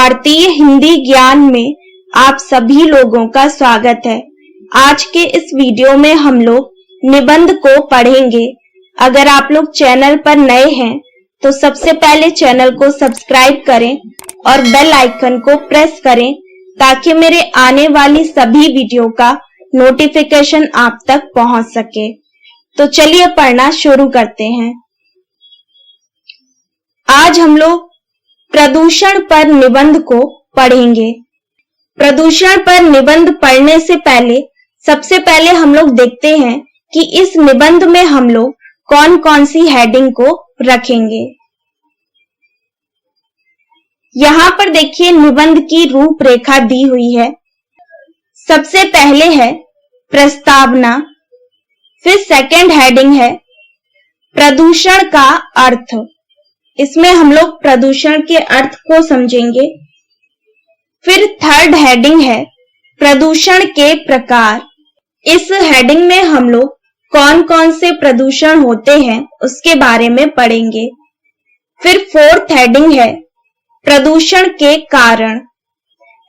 भारतीय हिंदी ज्ञान में आप सभी लोगों का स्वागत है। आज के इस वीडियो में हम लोग निबंध को पढ़ेंगे। अगर आप लोग चैनल पर नए हैं तो सबसे पहले चैनल को सब्सक्राइब करें और बेल आइकन को प्रेस करें ताकि मेरे आने वाली सभी वीडियो का नोटिफिकेशन आप तक पहुंच सके। तो चलिए पढ़ना शुरू करते हैं। आज हम लोग प्रदूषण पर निबंध को पढ़ेंगे। प्रदूषण पर निबंध पढ़ने से पहले सबसे पहले हम लोग देखते हैं कि इस निबंध में हम लोग कौन कौन सी हेडिंग को रखेंगे। यहाँ पर देखिए निबंध की रूपरेखा दी हुई है। सबसे पहले है प्रस्तावना, फिर सेकंड हेडिंग है प्रदूषण का अर्थ। इसमें हम लोग प्रदूषण के अर्थ को समझेंगे। फिर थर्ड हेडिंग है प्रदूषण के प्रकार। इस हेडिंग में हम लोग कौन कौन से प्रदूषण होते हैं उसके बारे में पढ़ेंगे। फिर फोर्थ हेडिंग है प्रदूषण के कारण।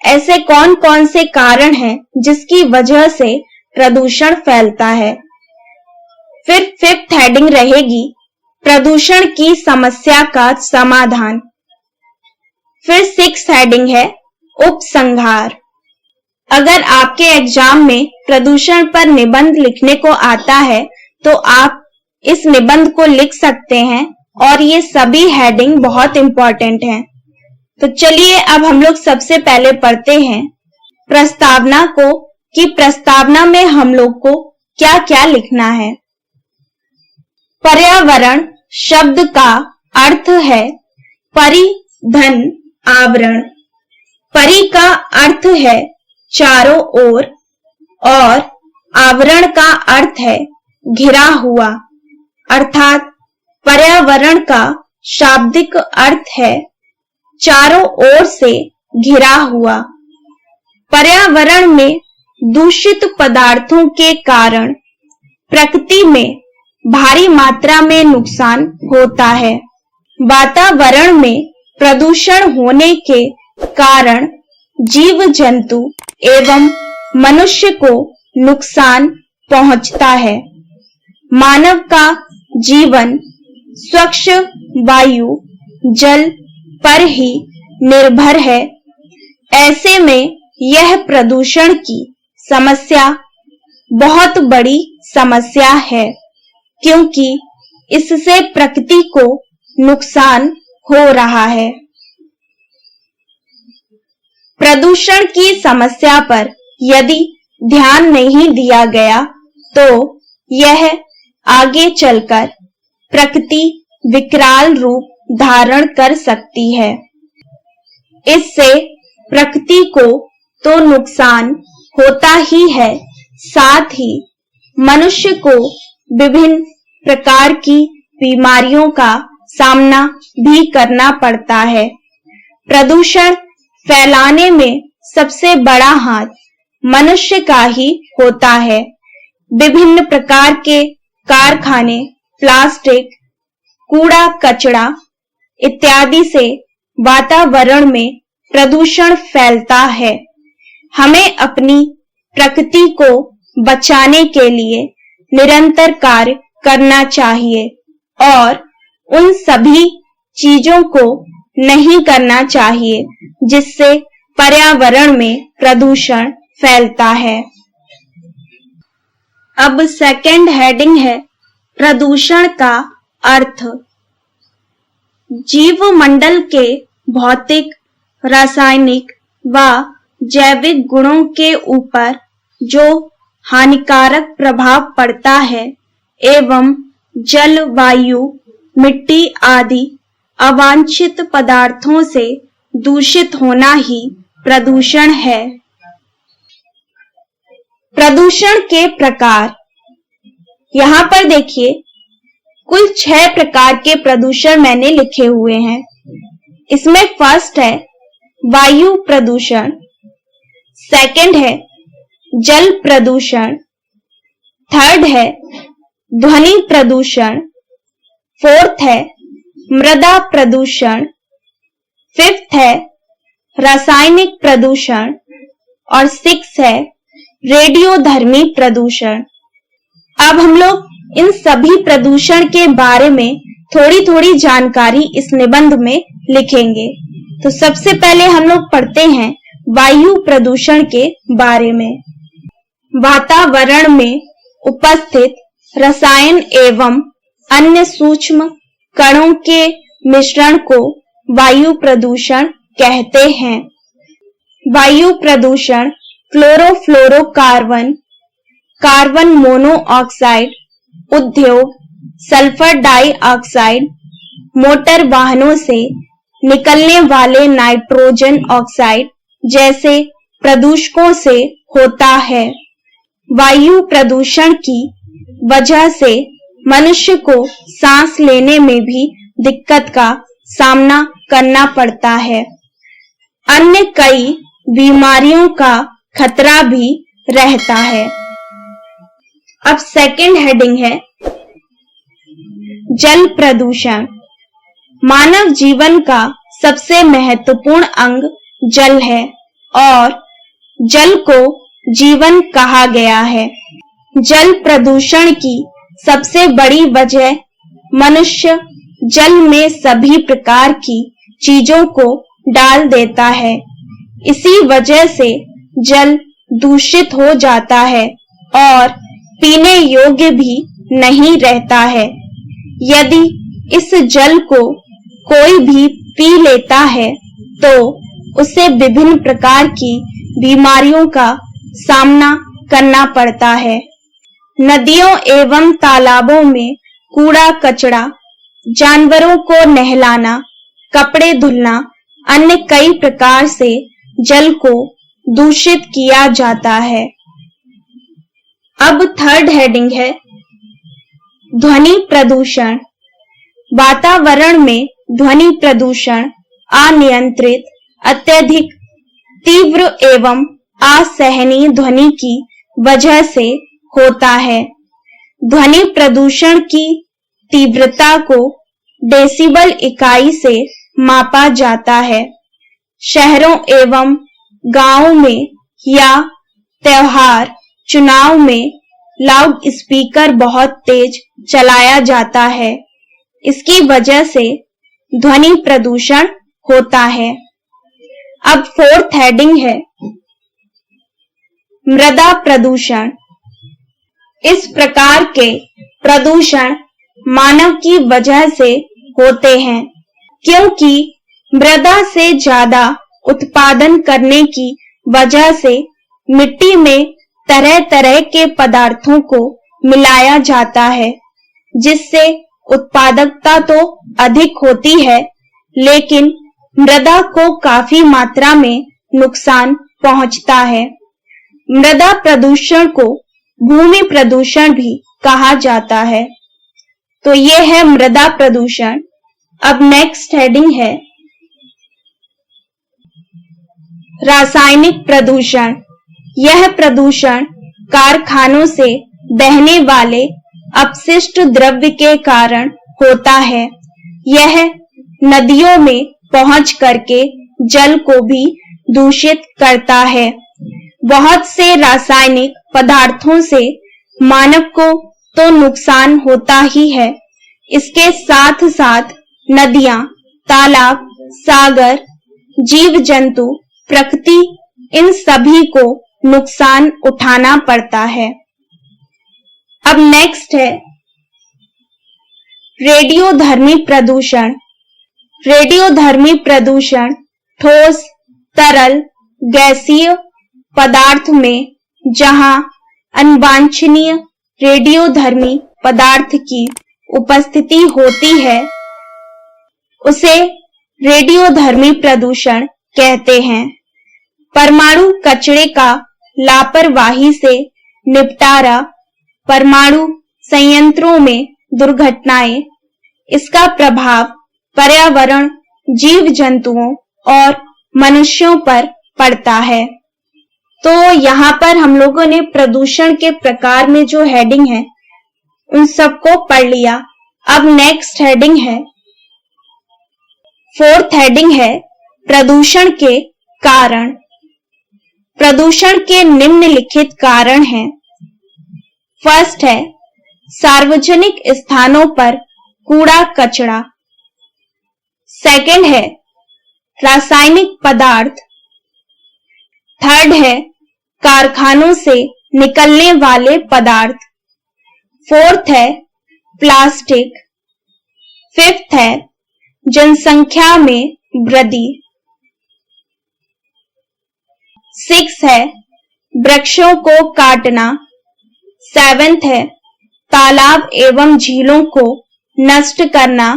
ऐसे कौन कौन से कारण हैं जिसकी वजह से प्रदूषण फैलता है। फिर फिफ्थ हेडिंग रहेगी प्रदूषण की समस्या का समाधान। फिर सिक्स्थ हेडिंग है उपसंहार। अगर आपके एग्जाम में प्रदूषण पर निबंध लिखने को आता है तो आप इस निबंध को लिख सकते हैं और ये सभी हेडिंग बहुत इंपॉर्टेंट हैं। तो चलिए अब हम लोग सबसे पहले पढ़ते हैं प्रस्तावना को कि प्रस्तावना में हम लोग को क्या क्या लिखना है। पर्यावरण शब्द का अर्थ है परिधन, आवरण। परि का अर्थ है चारों ओर और आवरण का अर्थ है घिरा हुआ, अर्थात पर्यावरण का शाब्दिक अर्थ है चारों ओर से घिरा हुआ। पर्यावरण में दूषित पदार्थों के कारण प्रकृति में भारी मात्रा में नुकसान होता है। वातावरण में प्रदूषण होने के कारण जीव जंतु एवं मनुष्य को नुकसान पहुंचता है। मानव का जीवन स्वच्छ वायु, जल पर ही निर्भर है। ऐसे में यह प्रदूषण की समस्या बहुत बड़ी समस्या है क्योंकि इससे प्रकृति को नुकसान हो रहा है। प्रदूषण की समस्या पर यदि ध्यान नहीं दिया गया तो यह आगे चलकर प्रकृति विकराल रूप धारण कर सकती है। इससे प्रकृति को तो नुकसान होता ही है, साथ ही मनुष्य को विभिन्न प्रकार की बीमारियों का सामना भी करना पड़ता है। प्रदूषण फैलाने में सबसे बड़ा हाथ मनुष्य का ही होता है। विभिन्न प्रकार के कारखाने, प्लास्टिक, कूड़ा कचरा इत्यादि से वातावरण में प्रदूषण फैलता है। हमें अपनी प्रकृति को बचाने के लिए निरंतर कार्य करना चाहिए और उन सभी चीजों को नहीं करना चाहिए जिससे पर्यावरण में प्रदूषण फैलता है। अब सेकंड हेडिंग है प्रदूषण का अर्थ। जीवमंडल के भौतिक, रासायनिक व जैविक गुणों के ऊपर जो हानिकारक प्रभाव पड़ता है एवं जल, वायु, मिट्टी आदि अवांछित पदार्थों से दूषित होना ही प्रदूषण है। प्रदूषण के प्रकार। यहाँ पर देखिए कुल 6 प्रकार के प्रदूषण मैंने लिखे हुए हैं। इसमें फर्स्ट है वायु प्रदूषण, सेकंड है जल प्रदूषण, थर्ड है ध्वनि प्रदूषण, फोर्थ है मृदा प्रदूषण, फिफ्थ है रासायनिक प्रदूषण और 6 है रेडियोधर्मी प्रदूषण। अब हम लोग इन सभी प्रदूषण के बारे में थोड़ी थोड़ी जानकारी इस निबंध में लिखेंगे। तो सबसे पहले हम लोग पढ़ते हैं वायु प्रदूषण के बारे में। वातावरण में उपस्थित रसायन एवं अन्य सूक्ष्म कणों के मिश्रण को वायु प्रदूषण कहते हैं। वायु प्रदूषण क्लोरोफ्लोरोकार्बन, कार्बन मोनोऑक्साइड, उद्योग, सल्फर डाइऑक्साइड, मोटर वाहनों से निकलने वाले नाइट्रोजन ऑक्साइड जैसे प्रदूषकों से होता है। वायु प्रदूषण की वजह से मनुष्य को सांस लेने में भी दिक्कत का सामना करना पड़ता है। अन्य कई बीमारियों का खतरा भी रहता है। अब सेकंड हेडिंग है जल प्रदूषण। मानव जीवन का सबसे महत्वपूर्ण अंग जल है और जल को जीवन कहा गया है। जल प्रदूषण की सबसे बड़ी वजह मनुष्य जल में सभी प्रकार की चीजों को डाल देता है। इसी वजह से जल दूषित हो जाता है और पीने योग्य भी नहीं रहता है। यदि इस जल को कोई भी पी लेता है तो उसे विभिन्न प्रकार की बीमारियों का सामना करना पड़ता है। नदियों एवं तालाबों में कूड़ा कचरा, जानवरों को नहलाना, कपड़े धुलना, अन्य कई प्रकार से जल को दूषित किया जाता है। अब थर्ड हेडिंग है ध्वनि प्रदूषण। वातावरण में ध्वनि प्रदूषण अनियंत्रित, अत्यधिक तीव्र एवं असहनीय ध्वनि की वजह से होता है। ध्वनि प्रदूषण की तीव्रता को डेसिबल इकाई से मापा जाता है। शहरों एवं गांवों में या त्योहार, चुनाव में लाउड स्पीकर बहुत तेज चलाया जाता है। इसकी वजह से ध्वनि प्रदूषण होता है। अब फोर्थ हेडिंग है मृदा प्रदूषण। इस प्रकार के प्रदूषण मानव की वजह से होते हैं, क्योंकि मृदा से ज्यादा उत्पादन करने की वजह से मिट्टी में तरह तरह के पदार्थों को मिलाया जाता है, जिससे उत्पादकता तो अधिक होती है, लेकिन मृदा को काफी मात्रा में नुकसान पहुंचता है। मृदा प्रदूषण को भूमि प्रदूषण भी कहा जाता है। तो ये है मृदा प्रदूषण। अब नेक्स्ट हेडिंग है रासायनिक प्रदूषण। यह प्रदूषण कारखानों से बहने वाले अपशिष्ट द्रव्य के कारण होता है। यह नदियों में पहुंच करके जल को भी दूषित करता है। बहुत से रासायनिक पदार्थों से मानव को तो नुकसान होता ही है, इसके साथ साथ नदियां, तालाब, सागर, जीव जंतु, प्रकृति, इन सभी को नुकसान उठाना पड़ता है। अब नेक्स्ट है रेडियोधर्मी प्रदूषण। रेडियोधर्मी प्रदूषण ठोस, तरल, गैसीय पदार्थ में जहां अनवांछनीय रेडियोधर्मी पदार्थ की उपस्थिति होती है, उसे रेडियोधर्मी प्रदूषण कहते हैं। परमाणु कचरे का लापरवाही से निपटारा, परमाणु संयंत्रों में दुर्घटनाएं, इसका प्रभाव पर्यावरण, जीव जंतुओं और मनुष्यों पर पड़ता है। तो यहाँ पर हम लोगों ने प्रदूषण के प्रकार में जो हेडिंग है उन सबको पढ़ लिया। अब नेक्स्ट हेडिंग है, फोर्थ हेडिंग है प्रदूषण के कारण। प्रदूषण के निम्नलिखित कारण हैं। फर्स्ट है सार्वजनिक स्थानों पर कूड़ा कचरा। सेकंड है रासायनिक पदार्थ। थर्ड है कारखानों से निकलने वाले पदार्थ। फोर्थ है प्लास्टिक। फिफ्थ है जनसंख्या में वृद्धि। सिक्स है वृक्षों को काटना। सेवेंथ है तालाब एवं झीलों को नष्ट करना।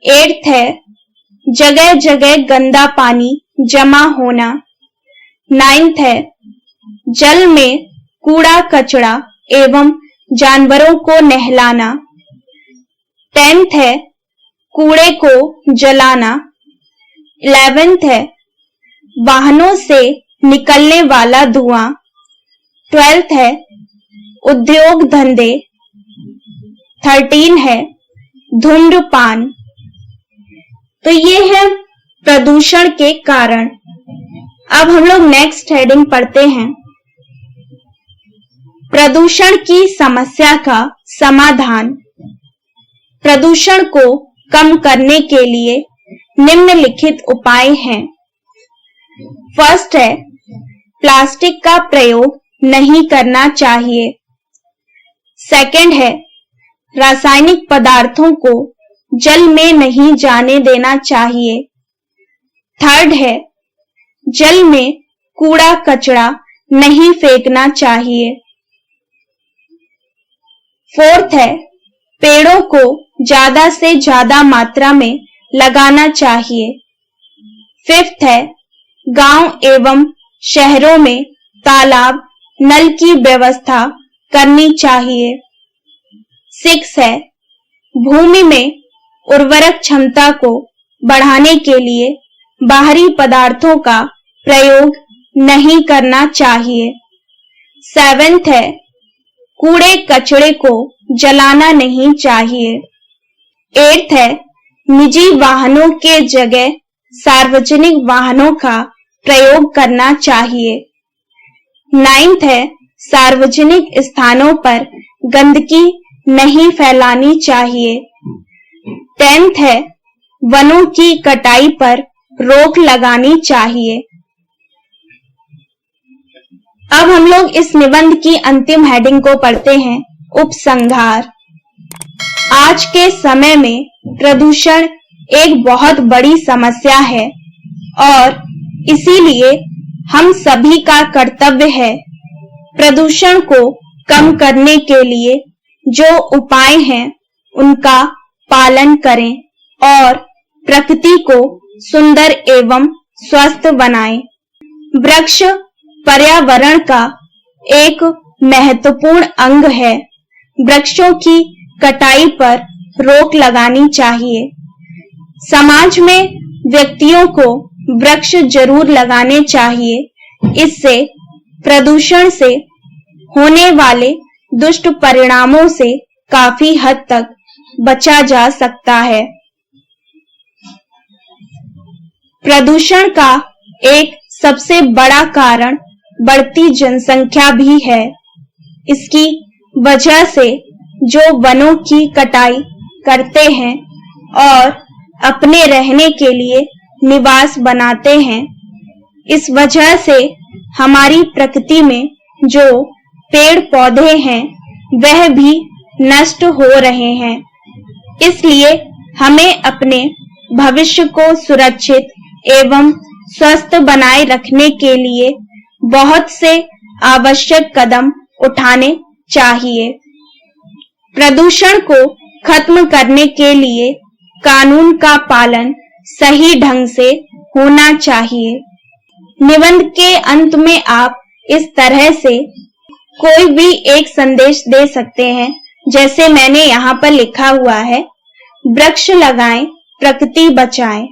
एट्थ है जगह जगह गंदा पानी जमा होना। नाइन्थ है जल में कूड़ा कचरा एवं जानवरों को नहलाना। 10th है कूड़े को जलाना। 11th है वाहनों से निकलने वाला धुआं। 12th है उद्योग धंधे। 13 है धूम्रपान। तो ये है प्रदूषण के कारण। अब हम लोग नेक्स्ट हेडिंग पढ़ते हैं। प्रदूषण की समस्या का समाधान। प्रदूषण को कम करने के लिए निम्नलिखित उपाय हैं। फर्स्ट है प्लास्टिक का प्रयोग नहीं करना चाहिए। सेकंड है रासायनिक पदार्थों को जल में नहीं जाने देना चाहिए। थर्ड है जल में कूड़ा कचरा नहीं फेंकना चाहिए। फोर्थ है पेड़ों को ज्यादा से ज्यादा मात्रा में लगाना चाहिए। फिफ्थ है गांव एवं शहरों में तालाब नल की व्यवस्था करनी चाहिए। सिक्स है भूमि में उर्वरक क्षमता को बढ़ाने के लिए बाहरी पदार्थों का प्रयोग नहीं करना चाहिए। सेवेंथ है कूड़े कचरे को जलाना नहीं चाहिए। एट्थ है निजी वाहनों के जगह सार्वजनिक वाहनों का प्रयोग करना चाहिए। नाइन्थ है सार्वजनिक स्थानों पर गंदगी नहीं फैलानी चाहिए। 10th है वनों की कटाई पर रोक लगानी चाहिए। अब हम लोग इस निबंध की अंतिम हेडिंग को पढ़ते हैं, उपसंहार। आज के समय में प्रदूषण एक बहुत बड़ी समस्या है और इसीलिए हम सभी का कर्तव्य है प्रदूषण को कम करने के लिए जो उपाय हैं उनका पालन करें और प्रकृति को सुंदर एवं स्वस्थ बनाएं। वृक्ष पर्यावरण का एक महत्वपूर्ण अंग है। वृक्षों की कटाई पर रोक लगानी चाहिए। समाज में व्यक्तियों को वृक्ष जरूर लगाने चाहिए। इससे प्रदूषण से होने वाले दुष्ट परिणामों से काफी हद तक बचा जा सकता है। प्रदूषण का एक सबसे बड़ा कारण बढ़ती जनसंख्या भी है। इसकी वजह से जो वनों की कटाई करते हैं और अपने रहने के लिए निवास बनाते हैं, इस वजह से हमारी प्रकृति में जो पेड़ पौधे हैं वह भी नष्ट हो रहे हैं। इसलिए हमें अपने भविष्य को सुरक्षित एवं स्वस्थ बनाए रखने के लिए बहुत से आवश्यक कदम उठाने चाहिए। प्रदूषण को खत्म करने के लिए कानून का पालन सही ढंग से होना चाहिए। निबंध के अंत में आप इस तरह से कोई भी एक संदेश दे सकते हैं, जैसे मैंने यहाँ पर लिखा हुआ है, वृक्ष लगाएं, प्रकृति बचाएं।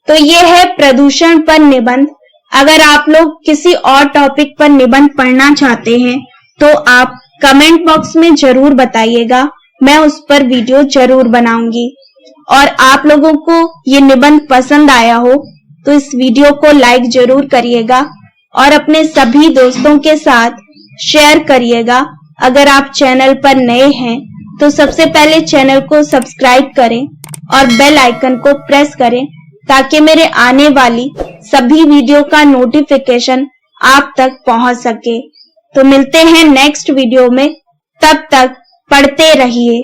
तो ये है प्रदूषण पर निबंध। अगर आप लोग किसी और टॉपिक पर निबंध पढ़ना चाहते हैं तो आप कमेंट बॉक्स में जरूर बताइएगा, मैं उस पर वीडियो जरूर बनाऊंगी। और आप लोगों को ये निबंध पसंद आया हो तो इस वीडियो को लाइक जरूर करिएगा और अपने सभी दोस्तों के साथ शेयर करिएगा। अगर आप चैनल पर नए हैं तो सबसे पहले चैनल को सब्सक्राइब करें और बेल आइकन को प्रेस करें ताकि मेरे आने वाली सभी वीडियो का नोटिफिकेशन आप तक पहुंच सके। तो मिलते हैं नेक्स्ट वीडियो में, तब तक पढ़ते रहिए।